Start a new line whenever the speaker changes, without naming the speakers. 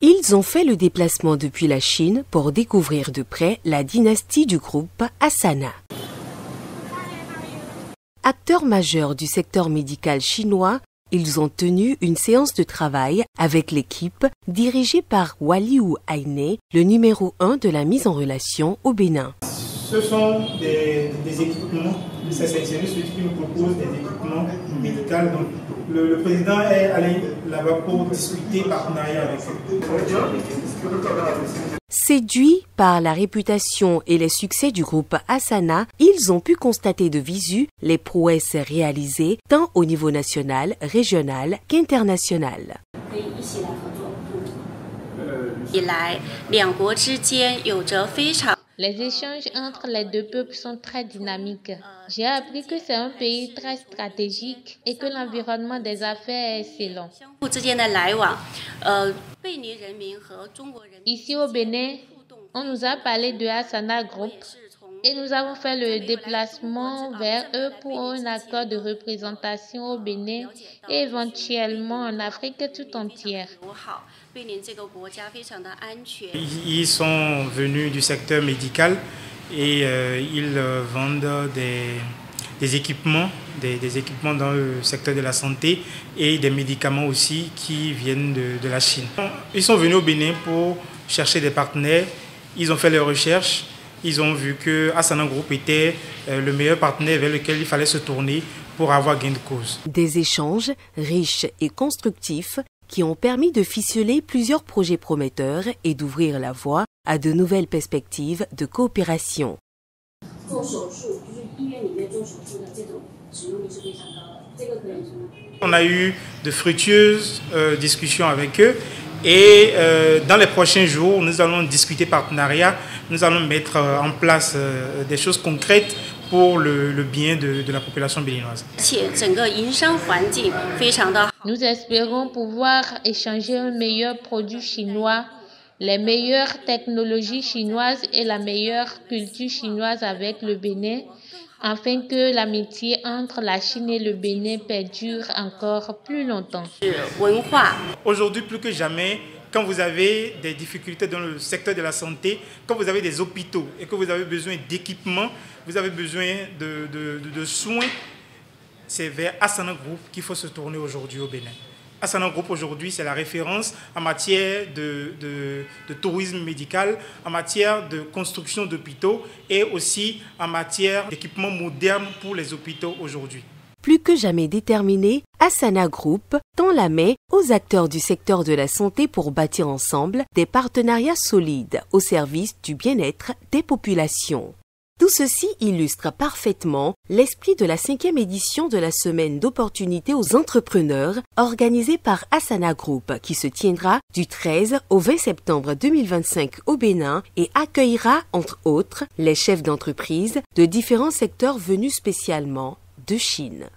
Ils ont fait le déplacement depuis la Chine pour découvrir de près la dynastie du groupe Asana. Acteurs majeurs du secteur médical chinois, ils ont tenu une séance de travail avec l'équipe dirigée par Waliou Aine, le numéro 1 de la mise en relation au Bénin.
Ce sont des équipements, c'est sélectionné celui qui nous propose des équipements médicaux. Donc, le président est allé là-bas pour discuter partenariat avec eux.
Séduits par la réputation et les succès du groupe Asana, ils ont pu constater de visu les prouesses réalisées tant au niveau national, régional qu'international.
Les échanges entre les deux peuples sont très dynamiques. J'ai appris que c'est un pays très stratégique et que l'environnement des affaires est excellent. Ici au Bénin, on nous a parlé de Asana Group et nous avons fait le déplacement vers eux pour un accord de représentation au Bénin et éventuellement en Afrique tout entière.
Ils sont venus du secteur médical et ils vendent des équipements, des équipements dans le secteur de la santé et des médicaments aussi qui viennent de la Chine. Ils sont venus au Bénin pour chercher des partenaires, ils ont fait leurs recherches, ils ont vu que Asana Group était le meilleur partenaire vers lequel il fallait se tourner pour avoir gain de cause.
Des échanges riches et constructifs qui ont permis de ficeler plusieurs projets prometteurs et d'ouvrir la voie à de nouvelles perspectives de coopération.
On a eu de fructueuses discussions avec eux et dans les prochains jours, nous allons discuter partenariat, nous allons mettre en place des choses concrètes pour le bien de la population béninoise.
Nous espérons pouvoir échanger un meilleur produit chinois, les meilleures technologies chinoises et la meilleure culture chinoise avec le Bénin, afin que l'amitié entre la Chine et le Bénin perdure encore plus longtemps.
Aujourd'hui, plus que jamais, quand vous avez des difficultés dans le secteur de la santé, quand vous avez des hôpitaux et que vous avez besoin d'équipements, vous avez besoin de soins, c'est vers Asana Group qu'il faut se tourner aujourd'hui au Bénin. Asana Group aujourd'hui, c'est la référence en matière de tourisme médical, en matière de construction d'hôpitaux et aussi en matière d'équipements modernes pour les hôpitaux aujourd'hui.
Plus que jamais déterminé, Asana Group tend la main aux acteurs du secteur de la santé pour bâtir ensemble des partenariats solides au service du bien-être des populations. Tout ceci illustre parfaitement l'esprit de la 5e édition de la Semaine d'opportunités aux entrepreneurs organisée par Asana Group qui se tiendra du 13 au 20 septembre 2025 au Bénin et accueillera entre autres les chefs d'entreprise de différents secteurs venus spécialement de Chine.